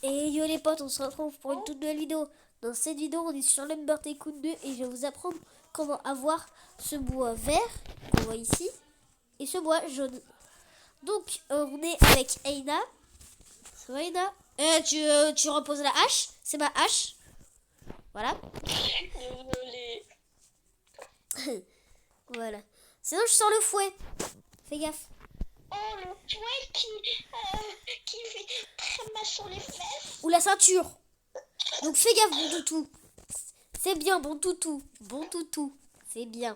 Et yo les potes, on se retrouve pour une toute nouvelle vidéo. Dans cette vidéo, on est sur l'Ember Tycoon 2 et je vais vous apprendre comment avoir ce bois vert qu'on voit ici et ce bois jaune. Donc, on est avec Aina. Ça va Aina? Tu reposes la hache? C'est ma hache. Voilà. Désolée. Voilà. Sinon, je sors le fouet. Fais gaffe. Oh, le fouet qui fait très mal sur les fesses. Ou la ceinture. Donc, fais gaffe, bon toutou. C'est bien, bon toutou. Bon toutou. C'est bien.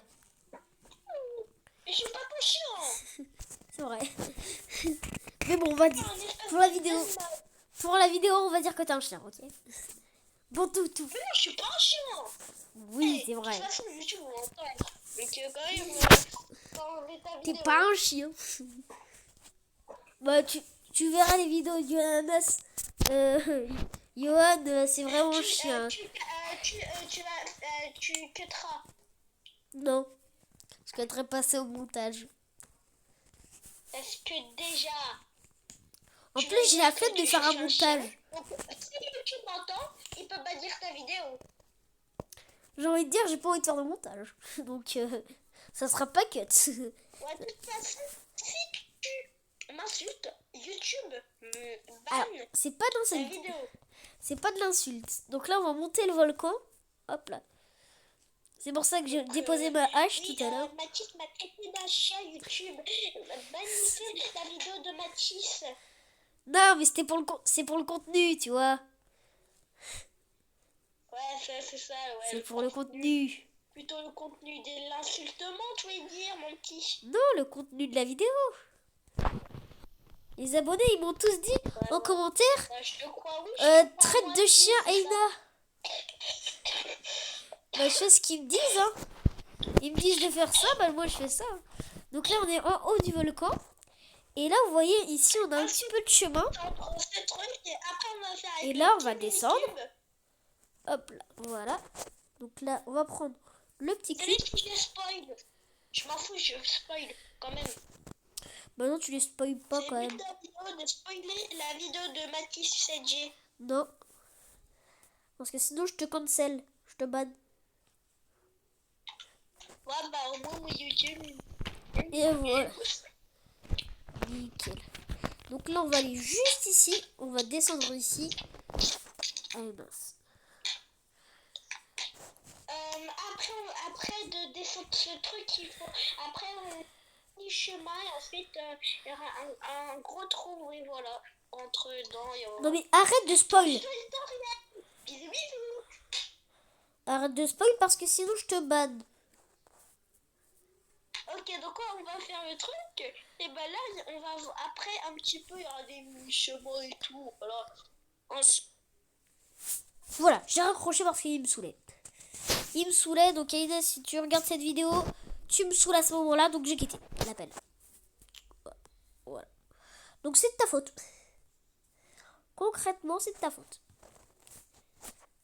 Mais je suis pas ton chien. C'est vrai. Mais bon, on va dire. Pour la vidéo, on va dire que t'es un chien, ok? Bon toutou. Mais non, je suis pas un chien. Oui, c'est vrai. De toute façon, YouTube, on l'entend. Mais que quand même, dans ta T'es vidéo. pas un chien. Bah, tu verras les vidéos de Johannes. Johan, c'est vraiment un chien. Tu cutteras. Non. Je souhaiterais passer au montage. Est-ce que déjà... En plus, j'ai la flemme de faire un montage. Donc, si YouTube m'entend, il peut pas dire ta vidéo. J'ai envie de dire, j'ai pas envie de faire de montage. Donc, ça sera pas cut. Ouais, de toute façon, si tu m'insultes, YouTube me banne C'est pas ta d'insulte. vidéo. C'est pas de l'insulte. Donc là, on va monter le volcan. Hop là. C'est pour ça que j'ai déposé ma hache tout à l'heure. Mathis m'a traité d'un chien YouTube. Il m'a banni la vidéo de Mathis. Non, mais c'est pour le contenu, tu vois. Ouais, c'est ça, ouais. C'est pour le contenu. Plutôt le contenu de l'insultement, tu veux dire, mon petit. Non, le contenu de la vidéo. Les abonnés, ils m'ont tous dit en commentaire Je te crois, oui. traite de chien, Aina. Bah, je fais ce qu'ils me disent, hein. Ils me disent de faire ça, bah moi je fais ça. Donc là, on est en haut du volcan. Et là, vous voyez, ici, on a un petit peu de chemin. Et là, on va descendre. Hop là, voilà. Donc là, on va prendre le petit cube. Je m'en fous, je spoil quand même. Bah non, tu les spoil pas quand même. De spoiler la vidéo de Mathis CG. Non. Parce que sinon, je te cancel. Je te banne. Ouais, bah au moins, mon YouTube. Et voilà. Nickel. Donc là, on va aller juste ici. On va descendre ici. Ah mince. Après de descendre ce truc, il faut... Après, on chemin et ensuite, il y aura un gros trou, oui, voilà. Entre dedans et... Non mais arrête de spoil. Bisous, bisous. Arrête de spoil parce que sinon, je te banne. Ok, donc on va faire le truc. Et ben là, on va après un petit peu, il y aura des chemins et tout. Voilà. Voilà, j'ai raccroché parce qu'il me saoulait. Il me saoulait, donc Aïda, si tu regardes cette vidéo, tu me saoules à ce moment-là, donc j'ai quitté l'appel. Voilà. Donc c'est de ta faute. Concrètement, c'est de ta faute.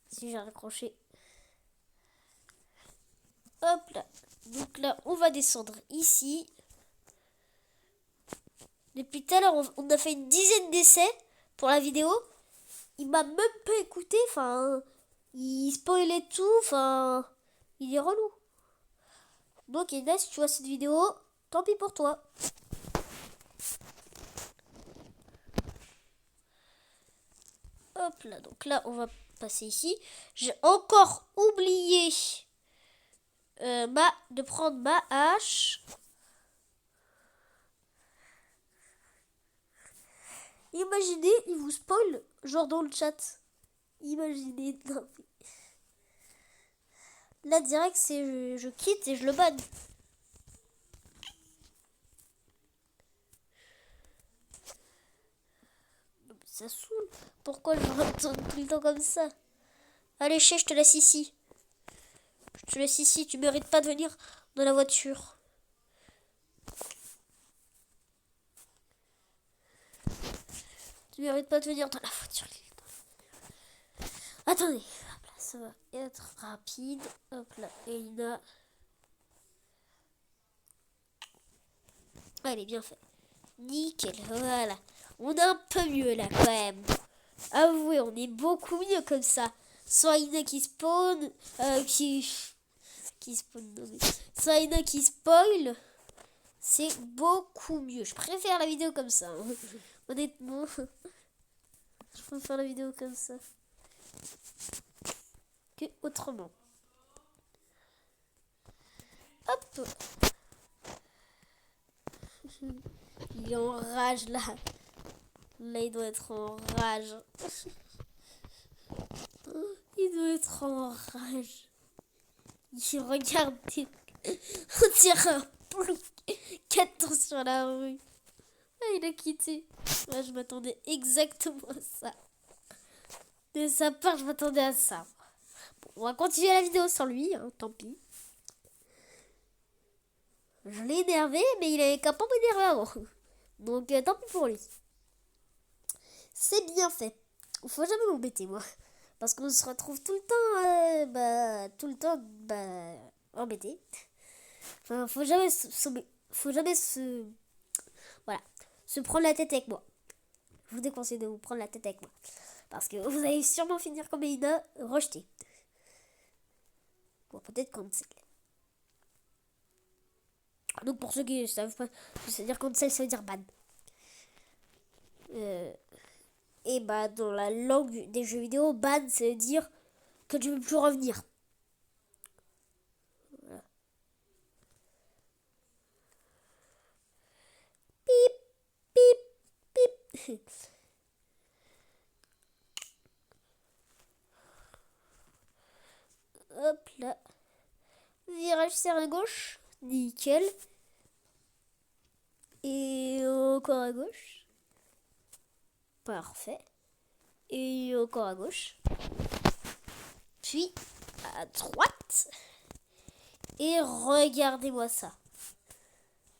Si j'ai raccroché. Hop là. Donc là, on va descendre ici. Depuis tout à l'heure, on a fait une dizaine d'essais pour la vidéo. Il m'a même pas écouté. Enfin, il spoilait tout. Enfin, il est relou. Donc, Ina, si tu vois cette vidéo, tant pis pour toi. Hop là. Donc là, on va passer ici. J'ai encore oublié de prendre ma hache. Imaginez, il vous spoil, genre dans le chat. Imaginez. Non, mais... Là, direct, c'est je quitte et je le banne. Non, mais ça saoule. Pourquoi je retourne tout le temps comme ça? Allez, je te laisse ici. Je te laisse ici, tu mérites pas de venir dans la voiture. Tu mérites pas de venir dans la voiture. Attendez, hop là, ça va être rapide. Hop là, Elina. Allez, bien fait. Nickel, voilà. On est un peu mieux là quand même. Avouez, on est beaucoup mieux comme ça. Soit il y en a qui spawn, qui spawn, non, mais... soit il y en a qui spoil. C'est beaucoup mieux. Je préfère la vidéo comme ça. Hein. Honnêtement, je préfère la vidéo comme ça que autrement. Hop. Il est en rage là. Là, il doit être en rage. Il doit être en rage. Il regarde. On dirait un plou. 4 sur la rue. Ah, il a quitté. Moi, je m'attendais exactement à ça. De sa part, je m'attendais à ça. Bon, on va continuer la vidéo sans lui, hein, tant pis. Je l'ai énervé, mais il avait qu'à pas m'énerver avant. Donc, tant pis pour lui. C'est bien fait. Faut jamais m'embêter, moi. Parce qu'on se retrouve tout le temps, embêté. Enfin, faut jamais se prendre la tête avec moi. Je vous déconseille de vous prendre la tête avec moi. Parce que vous allez sûrement finir comme Ina, rejeté. Bon, peut-être cancel. Donc pour ceux qui ne savent pas, ça veut dire cancel, ça veut dire ban. Et bah dans la langue des jeux vidéo, ban, ça veut dire que tu ne peux plus revenir. Voilà. Pip, pip, pip. Hop là. Virage serre à gauche. Nickel. Et encore à gauche. Parfait. Et encore à gauche. Puis à droite. Et regardez-moi ça.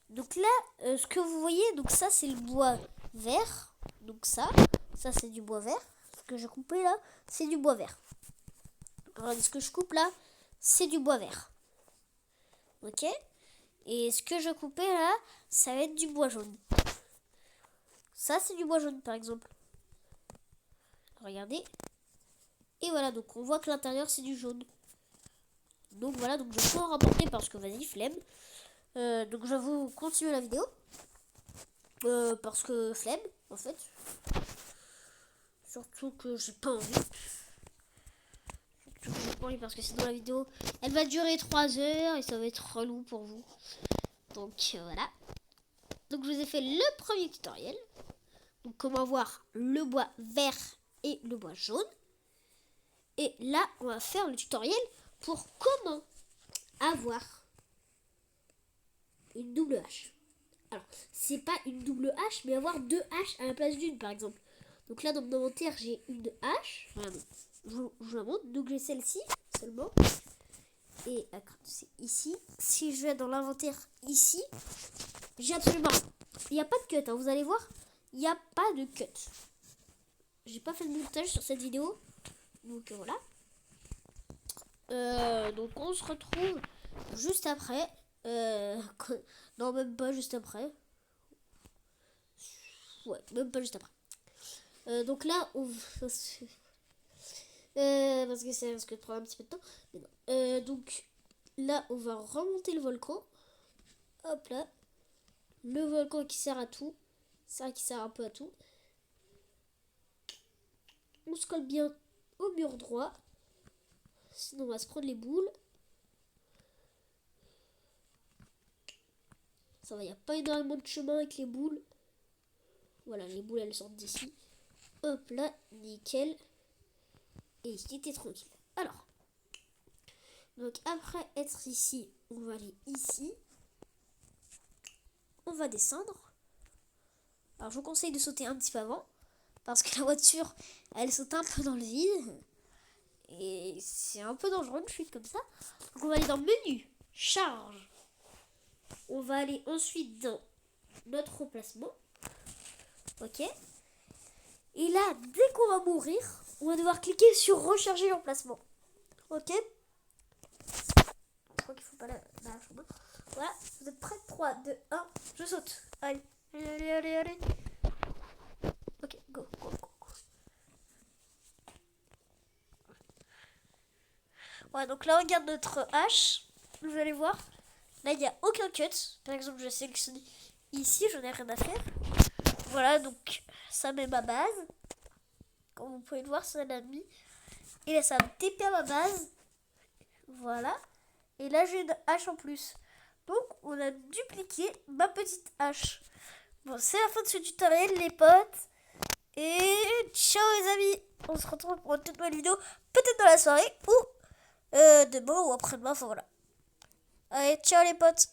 Donc là, ce que vous voyez, donc ça c'est le bois vert. Donc ça c'est du bois vert. Ce que j'ai coupé là, c'est du bois vert. Alors, ce que je coupe là, c'est du bois vert. Ok? Et ce que je coupais là, ça va être du bois jaune. Ça c'est du bois jaune par exemple. Regardez. Et voilà, donc on voit que l'intérieur c'est du jaune. Donc voilà, donc je peux en rapporter parce que vas-y, flemme. Donc je vais vous continuer la vidéo. Parce que flemme, en fait. Surtout que j'ai pas envie. Parce que sinon la vidéo, elle va durer 3 heures et ça va être relou pour vous. Donc voilà. Donc je vous ai fait le premier tutoriel. Donc comment voir le bois vert et le bois jaune. Et là, on va faire le tutoriel pour comment avoir une double hache. Alors, c'est pas une double hache, mais avoir 2 haches à la place d'une, par exemple. Donc là, dans mon inventaire, j'ai une hache. Voilà, je vous la montre. Donc j'ai celle-ci seulement. Et c'est ici. Si je vais dans l'inventaire ici, j'ai absolument... Il n'y a pas de cut, hein, vous allez voir. Il n'y a pas de cut. J'ai pas fait de montage sur cette vidéo. Donc voilà. Donc on se retrouve juste après. Non, même pas juste après. Ouais, même pas juste après. Donc là, on parce que ça risque de prendre un petit peu de temps. Mais non. Donc là, on va remonter le volcan. Hop là. Le volcan qui sert à tout. C'est vrai qu'il sert un peu à tout. On se colle bien au mur droit. Sinon, on va se prendre les boules. Ça va, il n'y a pas énormément de chemin avec les boules. Voilà, les boules, elles sortent d'ici. Hop là, nickel. Et ici, t'es tranquille. Alors, donc après être ici, on va aller ici. On va descendre. Alors, je vous conseille de sauter un petit peu avant. Parce que la voiture, elle saute un peu dans le vide. Et c'est un peu dangereux une chute comme ça. Donc, on va aller dans menu, charge. On va aller ensuite dans notre emplacement. Ok. Et là, dès qu'on va mourir, on va devoir cliquer sur recharger l'emplacement. Ok. Je crois qu'il faut pas la chemin. Voilà, vous êtes prêts? 3, 2, 1, je saute. Allez, allez, allez, allez. Ok, go, go, go, go. Ouais, donc là, on regarde notre hache. Vous allez voir. Là, il n'y a aucun cut. Par exemple, je sélectionne ici, je n'ai rien à faire. Voilà, donc ça met ma base. Comme vous pouvez le voir, ça l'a mis. Et là, ça me TP à ma base. Voilà. Et là, j'ai une hache en plus. Donc, on a dupliqué ma petite hache. Bon, c'est la fin de ce tutoriel, les potes. Et ciao, les amis. On se retrouve pour une toute nouvelle vidéo. Peut-être dans la soirée ou demain ou après-demain. Enfin, voilà. Allez, ciao, les potes.